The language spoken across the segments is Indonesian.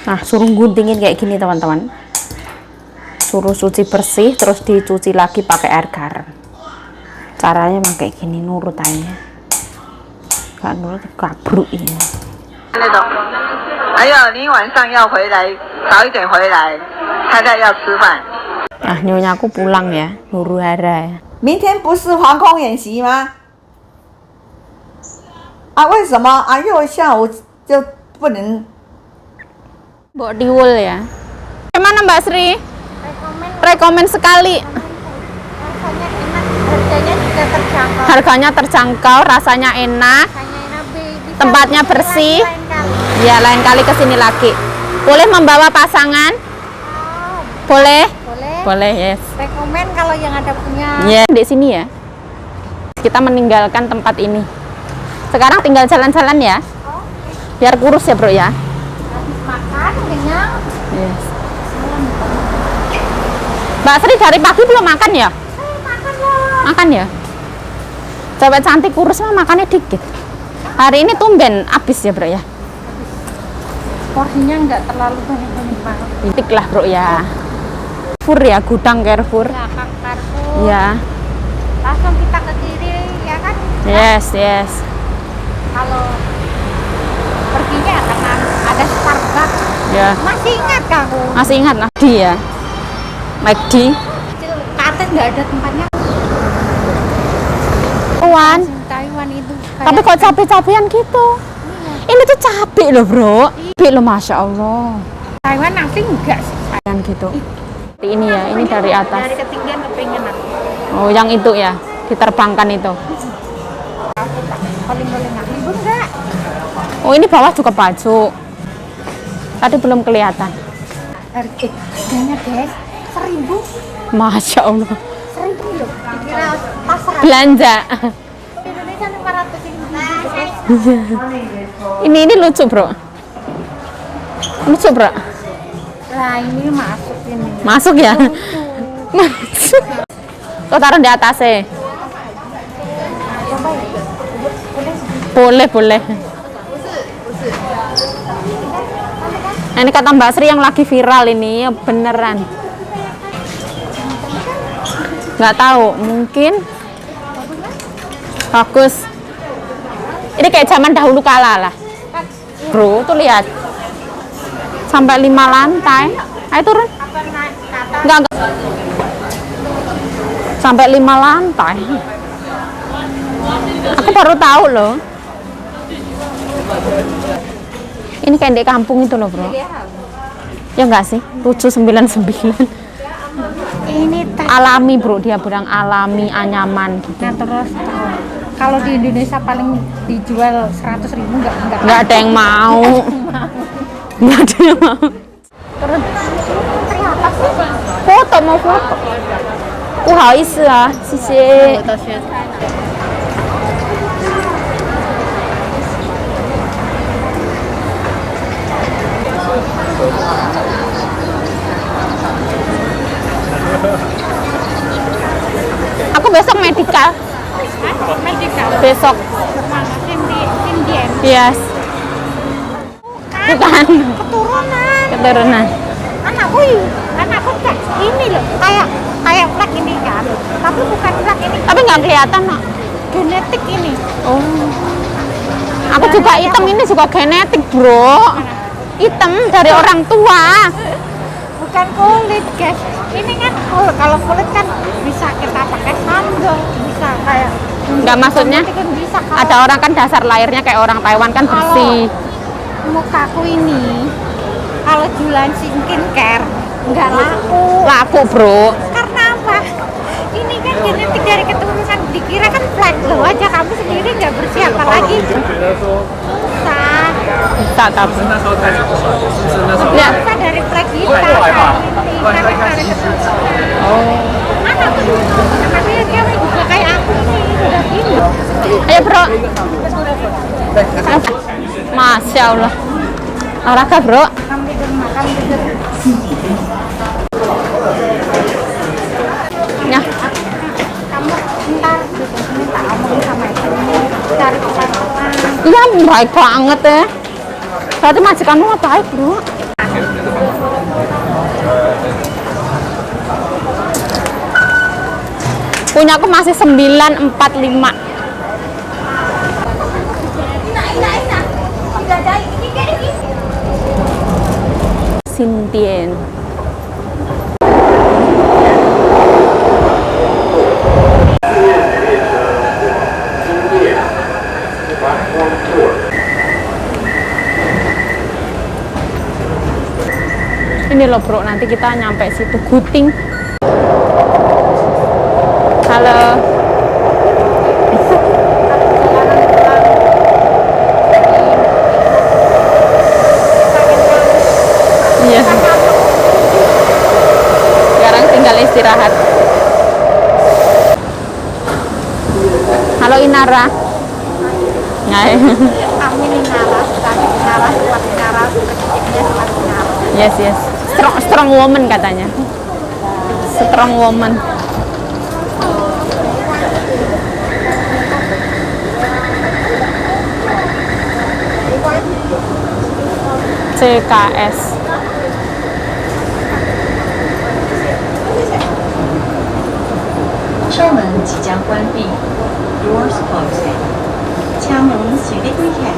Nah, suruh guntingin kayak gini teman-teman. Suruh cuci bersih, terus dicuci lagi pakai air garam. Caranya emang kayak gini, nurut aja. Gak nurut, gabruk ini. Ayo, 你晚上要回来，早一点回来，太太要吃饭。 Nah, nyonya aku pulang ya, huru hara ya. 明天不是防空演习吗？啊，为什么啊？又下午就不能？ Bawa diwul ya. Gimana Mbak Sri? Rekomen sekali. Harganya terjangkau, rasanya enak, tempatnya bersih. Ya, lain kali kesini lagi. Boleh membawa pasangan? Boleh? Boleh, yes. Rekomen kalau yang ada punya. Ya, di sini ya. Kita meninggalkan tempat ini. Sekarang tinggal jalan-jalan ya. Biar kurus ya, Bro ya. Makan kenyang. Yes. Mbak Sri dari pagi belum makan ya? Makan loh. Makan ya? Cewek cantik kurus mah makannya dikit. Hari ini tumben habis ya, Bro ya. Porsinya nggak terlalu banyak banget. Titik lah, Bro ya. Carrefour ya, gudang Carrefour. Ya, Kak Carrefour. Ya. Langsung kita ke kiri ya kan? Yes, yes. Kalau perginya karena ada Starbucks. Ya. Masih ingat kamu? Masih ingat McD ya? McD. Ke atas nggak ada tempatnya. Taiwan. Taiwan itu. Tapi kok cabai-cabean gitu? Ini tuh cabai loh, Bro. Cabai loh, Masya Allah. Taiwan nanti enggak sih. Kayak gitu. Ini ya, ini dari atas. Dari ketinggian kepengen aku. Oh, yang itu ya, diterbangkan itu. Paling boleh nggak? Ibu enggak. Oh, ini bawah juga baju. Tadi belum kelihatan. Harganya guys, 1.000. Masya Allah. 1.000 loh. Dikira pasar. Belanja. Indonesia 500 ribu. Ini lucu, Bro. Lucu, Bro. Nah ini masuk ini. Masuk ya? Masuk. Kau taruh di atasnya. Coba ya. Boleh, boleh. Nah, ini kata Mbak Sri yang lagi viral ini, beneran. Nggak tahu, mungkin bagus. Ini kayak zaman dahulu kala lah. Bro, tuh lihat. Sampai 5 lantai. Ayo turun. Enggak. Sampai 5 lantai. Aku baru tahu loh. Ini kayak di kampung itu loh, Bro. Ya enggak sih? 799. Ini Alami, Bro. Dia bilang alami, anyaman gitu. nah, terus kalau di Indonesia paling dijual 100.000 Enggak ada yang mau. Enggak ada yang mau. Terus Apa sih? foto mau foto. 不好意思啊，谢谢。 Aku besok medical. Medical. Besok. Mana? Indian. Yes. Bukan. Keturunan. Keturunan. Anakku kayak ini loh, kayak flag ini kan. Tapi bukan flag ini. Tapi nggak kelihatan, Nak. Genetik ini. Oh. Aku juga hitam, ini juga genetik, Bro. Hitam dari orang tua. Bukan kulit, guys. Ini kan kalau kulit kan bisa kita pakai sambal, bisa kayak Nggak, maksudnya kan bisa kalau ada orang kan dasar lahirnya kayak orang Taiwan kan bersih. mukaku ini kalau jualan skincare nggak laku. Laku, Bro. Karena apa? Ini kan genetik dari keturunan, dikira kan flat loh aja, kamu sendiri nggak bersih apalagi susah. Bisa tapi. Ya. Bisa dari flat kita karena dari keturunan. Oh. Anakku anaknya dia juga kayak aku nih, udah gini. Ayo, Bro. Masya Allah. Olahraga, Bro. Kamu tidur makan tidur. Ya. Kamu ntar minta omong sama ibu cari pelan-pelan. Iya, baik banget ya. Berarti majikanmu baik, Bro. Punya aku masih 945. Sintien. Ini loh bro, nanti kita nyampe situ Guting. Halo. Iya. Sekarang tinggal istirahat. Halo Inara. Ngai. Kami nih ngaras, kami ngaras, kuat ngaras, kecilnya kuat ngaras. Yes, yes. Strong woman katanya. Strong woman. CKS. 车门即将关闭 ，Doors closing。枪门请立归开。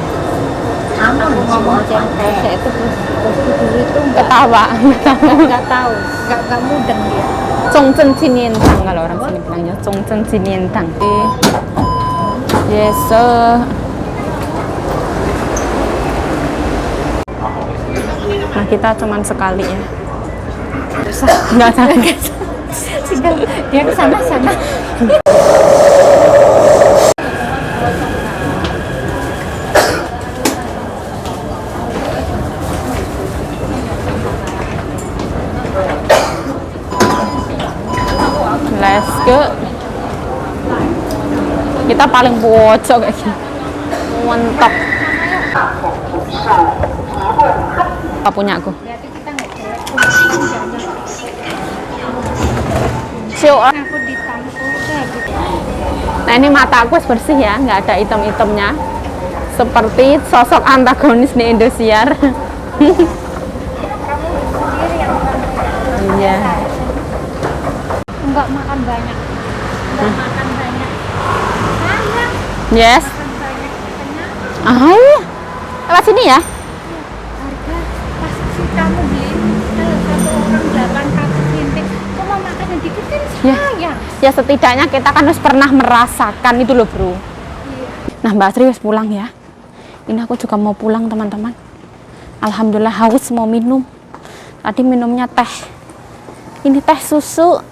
航班 Aku ngomong yang kayak itu dulu itu Ketawa. nggak tahu, nggak mudeng dia. Zhongzhen Jinientang kalau orang sini bilangnya Zhongzhen Jinientang. Yes. Nah kita cuman sekali ya. Nggak tahu. Tinggal dia ke sana-sana. Let's go. Kita paling pojok kayak gini. Mentok. Apa punya aku? Show on. Aku ditampung kayak gitu. Nah ini mata aku bersih ya, nggak ada item-itemnya. Seperti sosok antagonis di Indosiar. Iya. Enggak makan banyak. Enggak makan banyak. Banyak. Yes. Makan banyak katanya. Ah iya. Lewat sini ya. Harga pas si kamu beli satu orang 800 rintik. Cuma makan yang dikit kan Ya. sayang. Ya setidaknya kita kan harus pernah merasakan itu loh bro. Iya. Nah Mbak Sri wis pulang ya. Ini aku juga mau pulang teman-teman. Alhamdulillah haus mau minum. Tadi minumnya teh. Ini teh susu.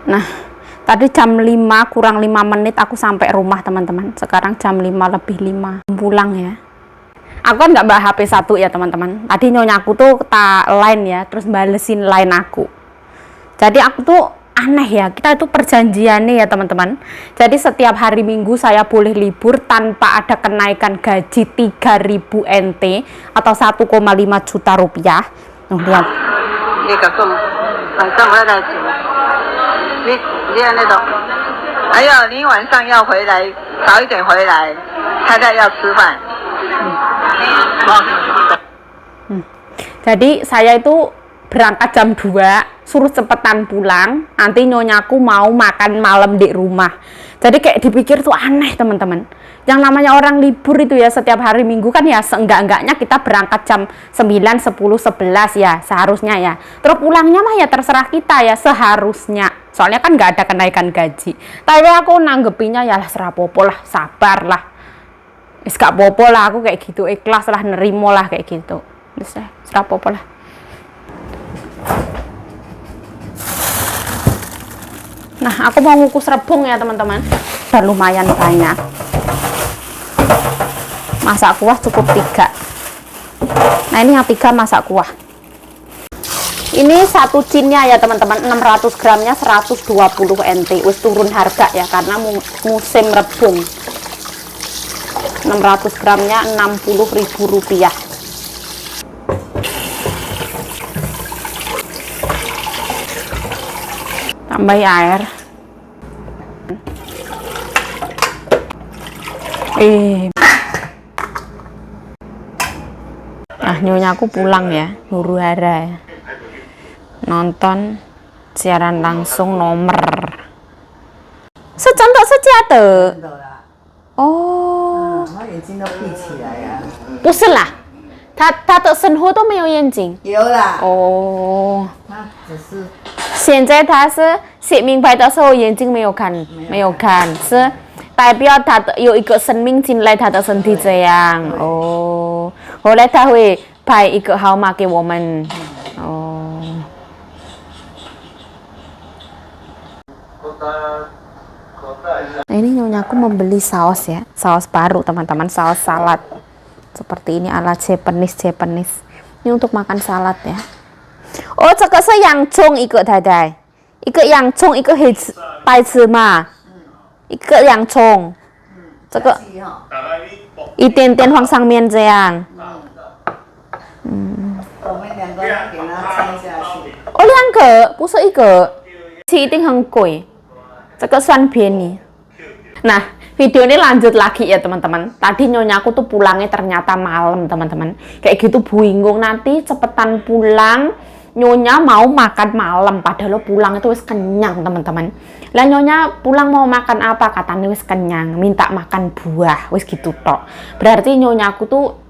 Nah, tadi jam 5 kurang 5 menit aku sampai rumah teman-teman. Sekarang jam 5 lebih 5 pulang ya. Aku kan nggak bawa HP 1 ya teman-teman. Tadi nyonya aku tuh tak line ya, terus balesin line aku. Jadi aku tuh aneh ya, kita itu perjanjiannya ya teman-teman. Jadi setiap hari Minggu saya boleh libur tanpa ada kenaikan gaji 3.000 NT atau 1,5 juta rupiah. Lihat. 那个送，晚上回来煮。你有那种，还有你晚上要回来，早一点回来，太太要吃饭。Jadi saya itu berangkat jam 2, suruh cepetan pulang, nanti nyonyaku mau makan malam di rumah. Jadi kayak dipikir tuh aneh teman-teman. Yang namanya orang libur itu ya setiap hari Minggu kan ya seenggak-enggaknya kita berangkat jam 9, 10, 11 ya seharusnya ya. Terus pulangnya mah ya terserah kita ya seharusnya. Soalnya kan nggak ada kenaikan gaji. Tapi aku nanggepinya ya serapopo lah, sabar lah. Wis gak popo lah aku kayak gitu, ikhlas lah, nerimo lah kayak gitu. Wis serapopo lah. Nah, aku mau ngukus rebung ya teman-teman. Udah lumayan banyak. Masak kuah cukup 3. Nah, ini yang 3 masak kuah. Ini satu cinnya ya teman-teman, 600 gramnya 120 NT. Wis turun harga ya karena musim rebung. 600 gramnya 60.000 rupiah. tambahi air. Nah, nyonyaku pulang ya, huru hara ya. Nonton siaran langsung nomor. Secontok sejahtera. 真的啦，哦，他眼睛都闭起来呀、不是啦，他的生活都没有眼睛。有啦，哦，他只是现在他是写明白的时候眼睛没有看，没有看，是代表他的有一个生命进来他的身体这样。哦，后来他会派一个号码给我们。哦。 Nah, ini nyonyaku membeli saus ya, saus baru teman-teman, saus salad seperti ini ala Japanese. Ini untuk makan salad ya. Oh, 这个是洋葱一个太太，一个洋葱，一个黑芝白芝麻，一个洋葱，这个一点点放上面这样。我们两个要给它拆下去。哦，两个不是一个，一定很贵，这个算便宜。 Nah, video ini lanjut lagi ya teman-teman. Tadi nyonyaku tuh pulangnya ternyata malam teman-teman. Kayak gitu bingung, nanti cepetan pulang. Nyonya mau makan malam, padahal pulang itu wis kenyang teman-teman. Lah nyonya pulang mau makan apa? Katanya wis kenyang, minta makan buah, wis gitu tok. Berarti nyonyaku tuh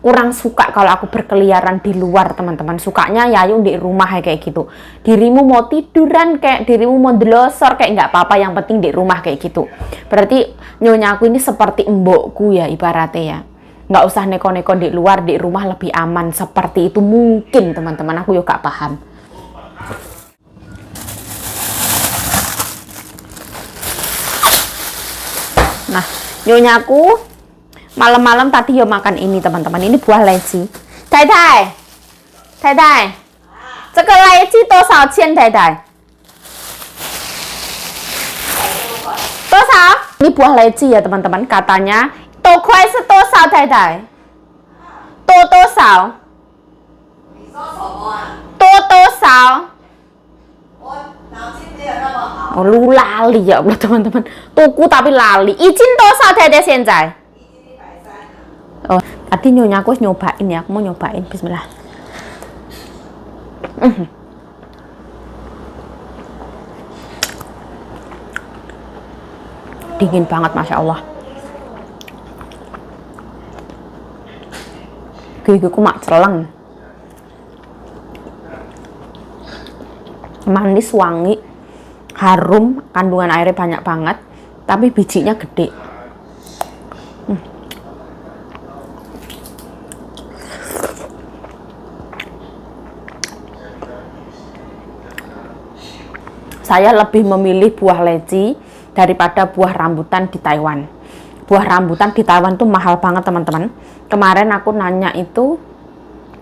kurang suka kalau aku berkeliaran di luar teman-teman. Sukanya yayu di rumah kayak gitu. Dirimu mau tiduran kayak dirimu mau delosor kayak nggak apa-apa, yang penting di rumah kayak gitu. Berarti nyonya aku ini seperti mbokku ya ibaratnya ya. Nggak usah neko-neko di luar, di rumah lebih aman. Seperti itu mungkin teman-teman, aku juga paham. Nah, nyonyaku malam-malam tadi ya makan ini teman-teman, ini buah leci. Taitai, Taitai, 这个来鸡多少钱 Taitai? 多少? Ini buah leci ya teman-teman, katanya 多块是多少 Taitai? 多多少? 你说什么啊？多多少? 我脑筋没有那么好。 Oh, lu lali ya Allah teman-teman, tuku tapi lali. Izin 多少 Taitai 现在? Oh, tadi nyonya aku nyobain ya, aku mau nyobain. Bismillah. Dingin banget, masya Allah. Gigiku mak celeng. Manis, wangi, harum, kandungan airnya banyak banget, tapi bijinya gede. Saya lebih memilih buah leci daripada buah rambutan di Taiwan. Buah rambutan di Taiwan tuh mahal banget teman-teman. Kemarin aku nanya itu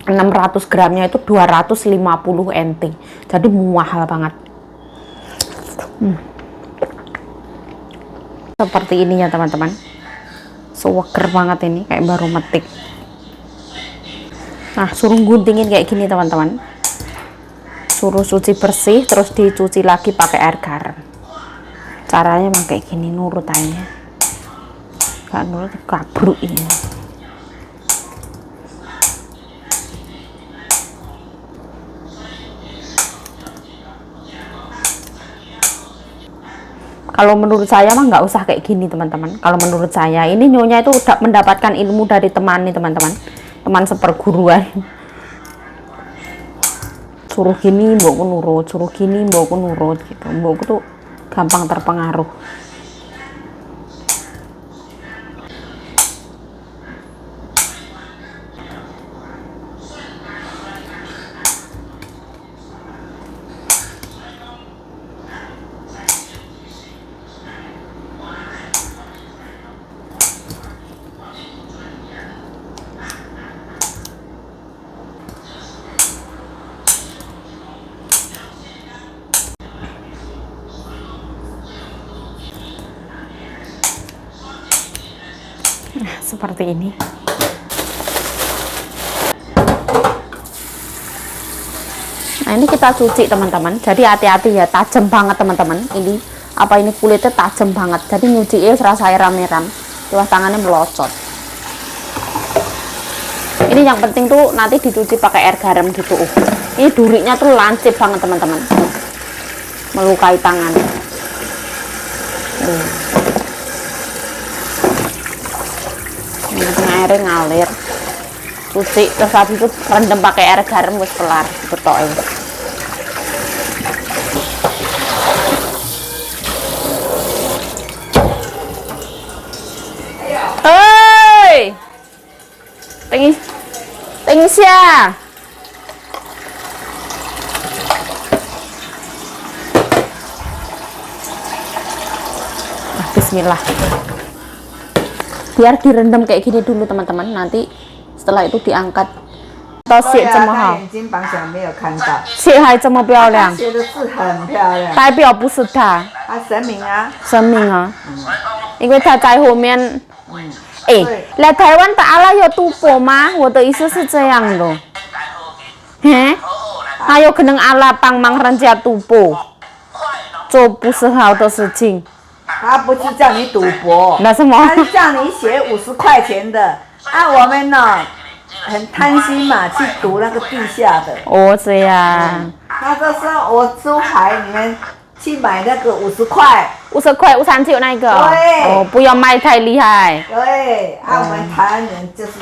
600 gramnya itu 250 NT. Jadi mahal banget. Seperti ini ya teman-teman. Seger banget ini, kayak baru metik. Nah, suruh guntingin kayak gini teman-teman. Suruh cuci bersih, terus dicuci lagi pakai air garam. Caranya emang kayak gini, nurut aja. Gak nurut, kabruk ini. Kalau menurut saya mah nggak usah kayak gini teman-teman. Kalau menurut saya, ini nyonya itu udah mendapatkan ilmu dari teman nih teman-teman. Teman seperguruan. Suruh gini mbokku nurut, suruh gini mbokku nurut gitu. Mbokku tuh gampang terpengaruh. Seperti ini. Nah, Nah ini kita cuci teman-teman, jadi hati-hati ya, tajam banget teman-teman. Ini apa ini kulitnya tajam banget, jadi nyuci serasa ram-ram, tuh tangannya melocot. Ini yang penting tuh nanti dicuci pakai air garam gitu. Ini durinya tuh lancip banget teman-teman, melukai tangan. Ini airnya ngalir, cuci terus habis itu rendam pakai air garam, wis kelar betok. Hei,等一下。Bismillah. Biar direndam kayak gini dulu teman-teman. Nanti setelah itu diangkat. 到写这么好，眼睛绑起来没有看到，写还这么漂亮，写的字很漂亮。代表不是他神明啊，生命啊，因为他在后面。哎，来台湾的阿拉有赌博吗？我的意思是这样的。嘿，还有可能阿拉帮忙人家赌博，做不是好的事情。他不是叫你赌博，那什么？他是叫你写50块钱的。我们呢很贪心嘛，去赌那个地下的。哦，这样。他就说我出海，你们去买那个50块。50块，53triệu那个。对。哦，不要卖太厉害。对，我们台湾人就是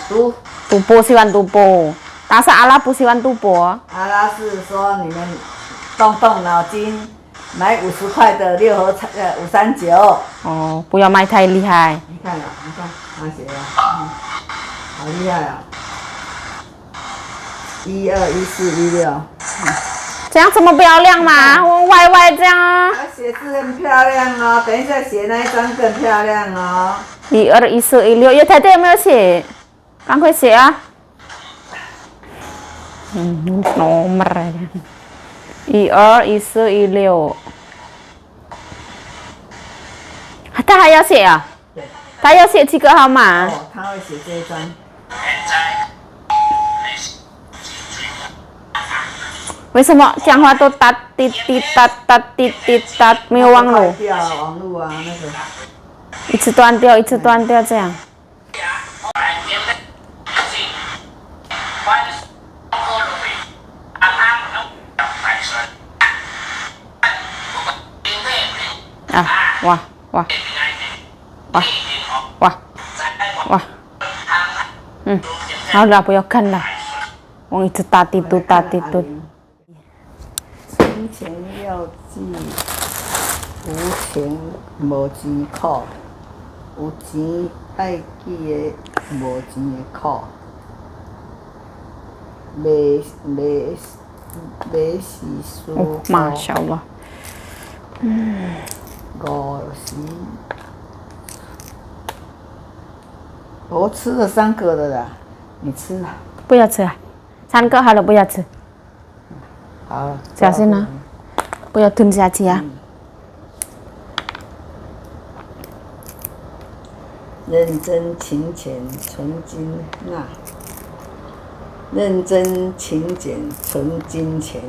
赌。赌博喜欢赌博，但是阿拉不喜欢赌博。阿拉是说你们动脑筋。买50块的6合彩539。哦，不要卖太厉害。你看啊，你看他写的，好厉害啊！1、2、1、4、1、6。这样这么漂亮吗？我歪歪这样啊。他写字很漂亮哦，等一下写那一张更漂亮哦。1、2、1、4、1、6，有太太有没有写？赶快写啊！nomor aja。1、2、1、4、1、6。他还要写啊？他要写几个号码？哦，他会写这一张。为什么讲话都哒滴滴哒哒滴滴哒，没有网络？网络啊，那个。一直断掉，一直断掉，这样。啊，哇哇哇哇哇，好了，不要看了，我一直打地嘟打地嘟。生前要记，无钱无钱苦，有钱爱记的，无钱的苦。没时输。马小了。我吃了3个了啦，你吃了？不要吃啊，3个好了，不要吃。好了，小心啊，不要吞下去啊。认真勤俭存金纳，认真勤俭存金钱。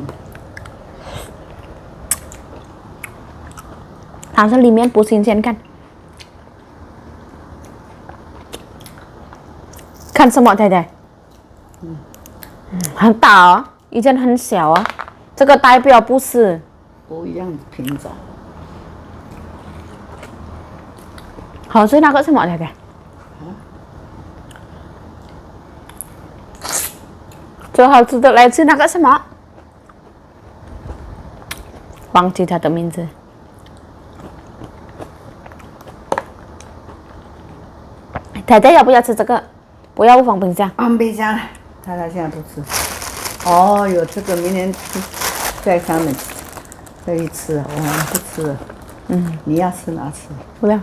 糖是里面不新鲜，看什么太太？很大哦，以前很小啊，这个代表不是不一样的品种。好吃那个什么太太？最好吃的来吃那个什么？忘记它的名字。太太要不要吃这个？不要放冰箱。放冰箱，太太现在不吃。哦，有这个，明年在他们可以吃，我们不吃了。你要吃拿吃。不要。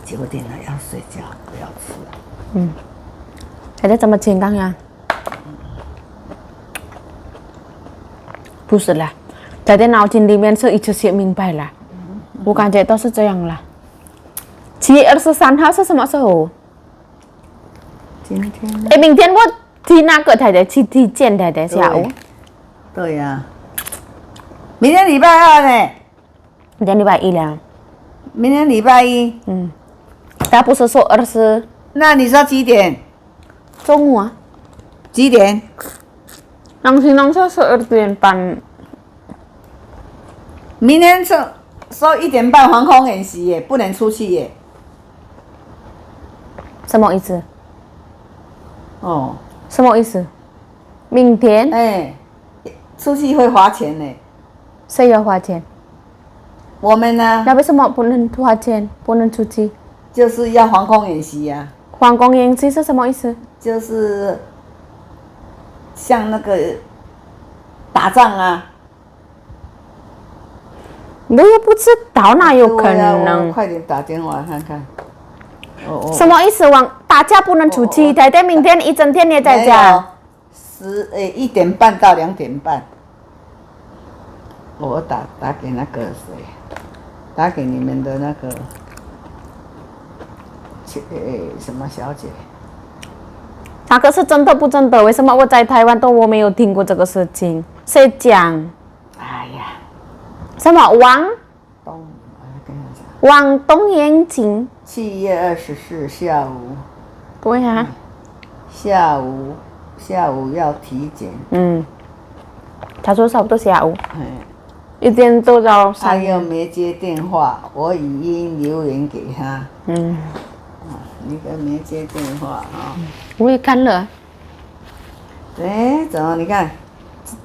9点了，要睡觉，不要吃了。太太这么健康呀？不是啦，太太脑筋里面是一直写明白了，我感觉都是这样了。7月23号是什么时候？今天。明天我去那个太太去体检太太下午，对呀、明天礼拜二呢，明天礼拜一了。明天礼拜一，他不是说20那你说几点？中午啊？几点？能是能说12点半。明天说1点半防空演习耶，不能出去耶。什么意思？哦，什么意思？明天哎，出去会花钱呢。谁要花钱？我们呢，那为什么不能花钱？不能出去？就是要防空演习呀、皇宫演习是什么意思？就是像那个打仗啊。我也不知道，哪有可对啊我能？快点打电话看看。什么意思？大家不能出去，太太明天一整天也在家。 1点半到2点半。我打给那个谁，打给你们的那个，什么小姐？那个是真的不真的？为什么我在台湾我没有听过这个事情？谁讲？哎呀，什么王我跟你讲王东眼睛？ 7月24下午，对啊，下午要体检。他说差不多下午哎， 1点多到他3点。又没接电话，我语音留言给他。你个没接电话啊？我也看了。哎，怎么你看，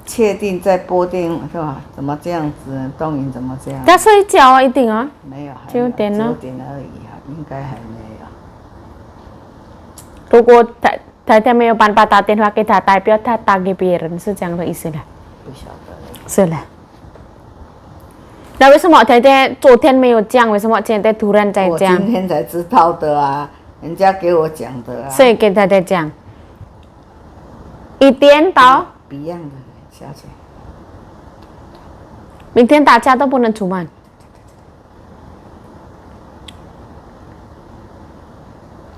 确定在拨电话是吧？怎么这样子？东云怎么这样？他睡觉啊，一定啊。没有，还没有9点呢9点而已啊，应该还没有。如果太太没有办法打电话给他，代表他打给别人，是这样的意思啦。不晓得了。是啦。那为什么太太昨天没有讲？为什么现在突然在我讲？今天才知道的啊，人家给我讲的啊。谁给太太讲？1点到Beyond 的小姐。明天大家都不能出门。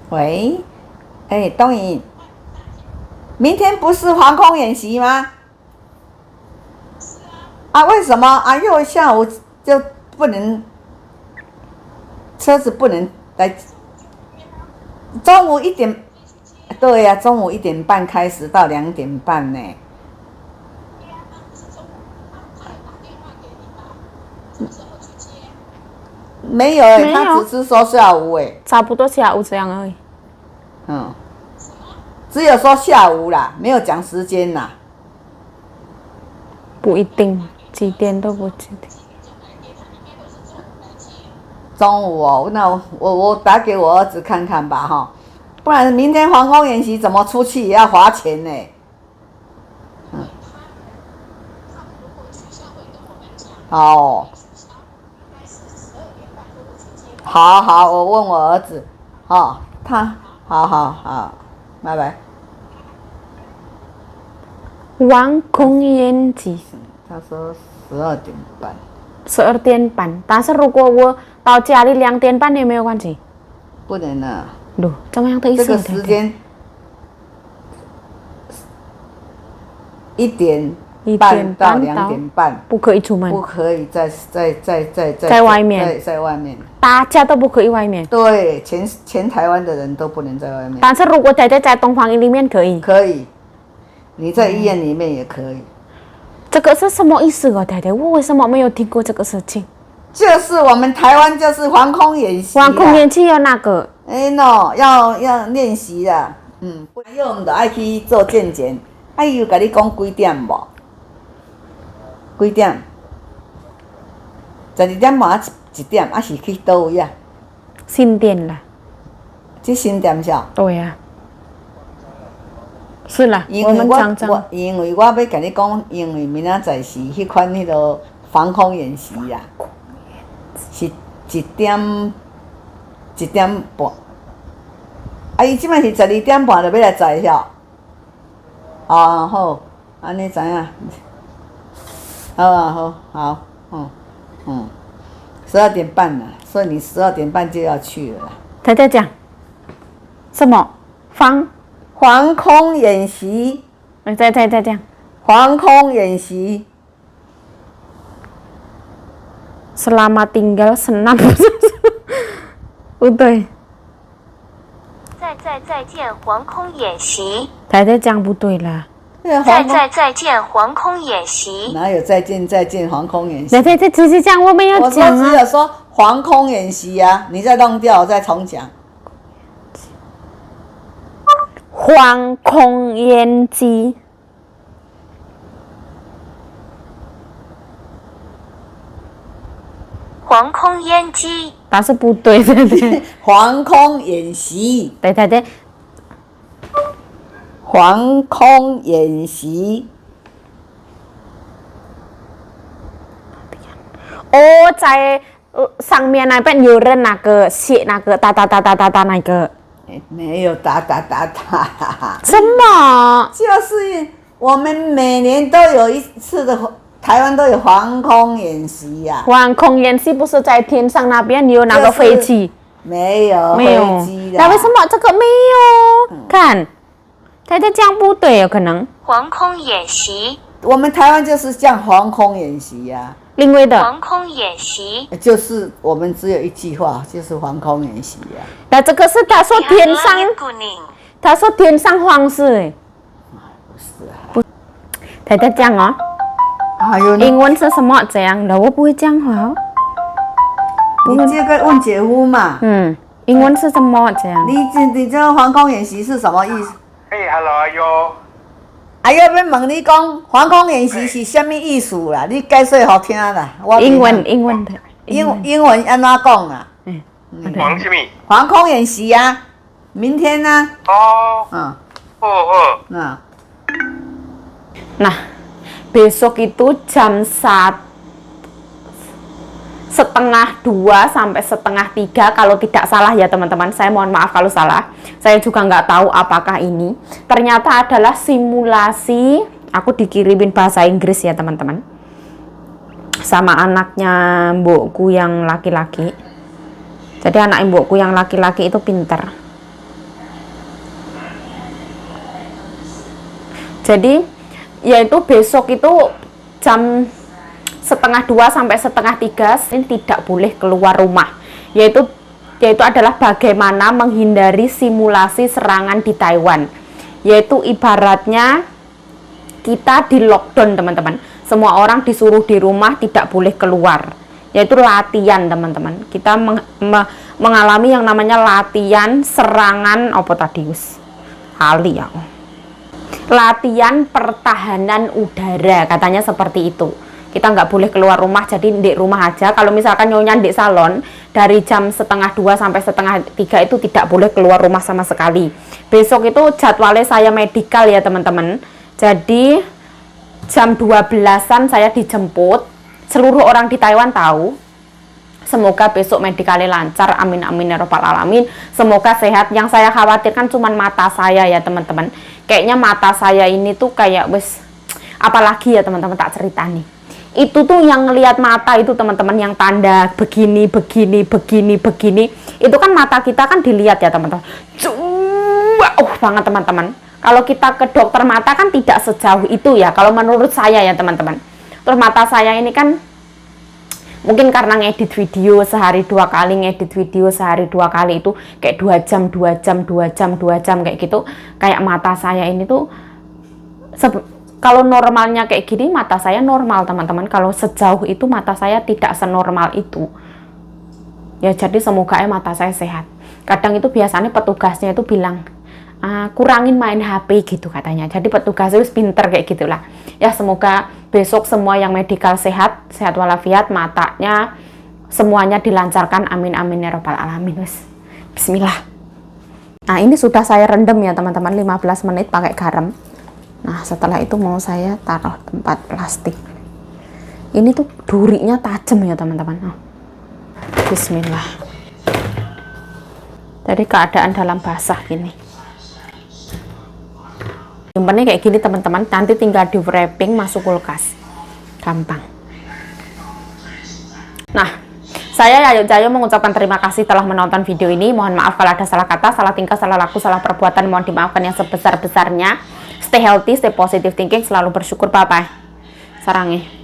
喂，哎，东颖，明天不是防空演习吗？啊，为什么啊？又下午就不能，车子不能来。中午1点，对呀、中午1点半开始到2点半呢。没有哎、没有他只是说下午哎、差不多下午这样而已。只有说下午啦，没有讲时间啦。不一定，几点都不知道。中午哦，那我打给我儿子看看吧哈，不然明天防空演习怎么出去也要花钱呢。哦，好，我问我儿子，他好，拜拜。防空演习他说12点半。 12点半，但是如果我到家里2点半也没有关系。不能啊，Loh, 怎么样的意思？这个时间1点半到2点半，不可以出门，不可以在外面，在外面，大家都不可以外面。对，全台湾的人都不能在外面。但是如果太太在东方里面可以，可以，你在医院里面也可以。这个是什么意思啊，太太？我为什么没有听过这个事情？就是我们台湾就是防空演习，防空演习要那个，要练习啦，不然我们就爱去做健检，伊有甲你讲几点无？几点？12点半1点，是去倒位啊？新店啦，去新店是？对呀，是啦，因为我们常常因为我要甲你讲，因为明仔载是迄款迄落防空演习啦，是1点半。伊即摆是12点半就要来载晓。好，安尼知影。好，12点半了，所以你12点半就要去了啦。太太讲什么防防空演习，再这样。防空演习， Selamat tinggal senam. Udah. 再见防空演习，再这样不对啦。再见防空演习，哪有再见防空演习？再直接讲，我们要我说讲啊。只有说防空演习啊，你再弄掉，我再重讲。防空演习。防空烟机，但是不对，对。防空演习，对。防空演习。Oh, 在上面那边有人那个写那个哒那个。没有打，什么？就是我们每年都有一次的，台湾都有防空演习呀、防空演习不是在天上那边有那个飞机？没有没有飞机。的。那为什么这个没有？看，他在讲不对，有可能。防空演习，我们台湾就是这样防空演习呀、另外的，防空演习，就是我们只有一句话，就是防空演习呀、那这个是他说天上， kuning，他说天上皇室，不是啊。他在讲哦。还有英文是什么？这样的我不会讲话哦。你这个问姐夫嘛？英文是什么？这样。你这个防空演习是什么意思？嘿 ，hello，阿优，啊，要要问你讲防空演习是什么意思啦？你解释好听啦。我英文的。英文安怎讲啊？防什么？防空演习啊，明天呢？哦，那 Nah, besok itu jam 1:30 sampai 1:30 kalau tidak salah ya teman-teman. Saya mohon maaf kalau salah. Saya juga nggak tahu apakah ini. Ternyata adalah simulasi. Aku dikirimin bahasa Inggris ya teman-teman. Sama anaknya mbokku yang laki-laki. Jadi anak mbokku yang laki-laki itu pinter. Jadi yaitu besok itu jam 1:30 sampai 1:30 ini tidak boleh keluar rumah, yaitu adalah bagaimana menghindari simulasi serangan di Taiwan, yaitu ibaratnya kita di lockdown teman-teman, semua orang disuruh di rumah, tidak boleh keluar, yaitu latihan teman-teman. Kita mengalami yang namanya latihan serangan apa tadi kali ya, latihan pertahanan udara, katanya seperti itu. Kita nggak boleh keluar rumah, jadi di rumah aja. Kalau misalkan nyonya di salon dari jam 1:30 sampai 1:30 itu tidak boleh keluar rumah sama sekali. Besok itu jadwalnya saya medikal ya teman-teman. Jadi jam 12-an saya dijemput. Seluruh orang di Taiwan tahu. Semoga besok medikalnya lancar, amin amin ya robbal alamin. Semoga sehat. Yang saya khawatirkan cuma mata saya ya teman-teman. Kayaknya mata saya ini tuh kayak wes, apalagi ya teman-teman, tak cerita nih. Itu tuh yang ngelihat mata itu teman-teman, yang tanda begini itu kan mata kita kan dilihat ya teman-teman, jauh banget teman-teman. Kalau kita ke dokter mata kan tidak sejauh itu ya, kalau menurut saya ya teman-teman. Terus mata saya ini kan mungkin karena ngedit video sehari 2 kali, ngedit video sehari 2 kali itu kayak 2 jam kayak gitu. Kayak mata saya ini tuh kalau normalnya kayak gini mata saya normal teman-teman. Kalau sejauh itu mata saya tidak senormal itu. Ya jadi semoga mata saya sehat. Kadang itu biasanya petugasnya itu bilang kurangin main HP gitu katanya. Jadi petugasnya itu pinter kayak gitulah. Ya semoga besok semua yang medikal sehat walafiat, matanya semuanya dilancarkan, amin amin ya robbal alamin. Bismillah. Nah ini sudah saya rendam ya teman-teman, 15 menit pakai garam. Nah setelah itu mau saya taruh tempat plastik. Ini tuh durinya tajam ya teman-teman. Bismillah. Jadi keadaan dalam basah gini. Simpannya kayak gini teman-teman. Nanti tinggal di wrapping, masuk kulkas. Gampang. Nah Saya Yayu Cayo mengucapkan terima kasih telah menonton video ini. Mohon maaf kalau ada salah kata, salah tingkah, salah laku, salah perbuatan. Mohon dimaafkan yang sebesar-besarnya. Stay healthy, stay positive thinking, selalu bersyukur. Bye-bye. Sarangnya.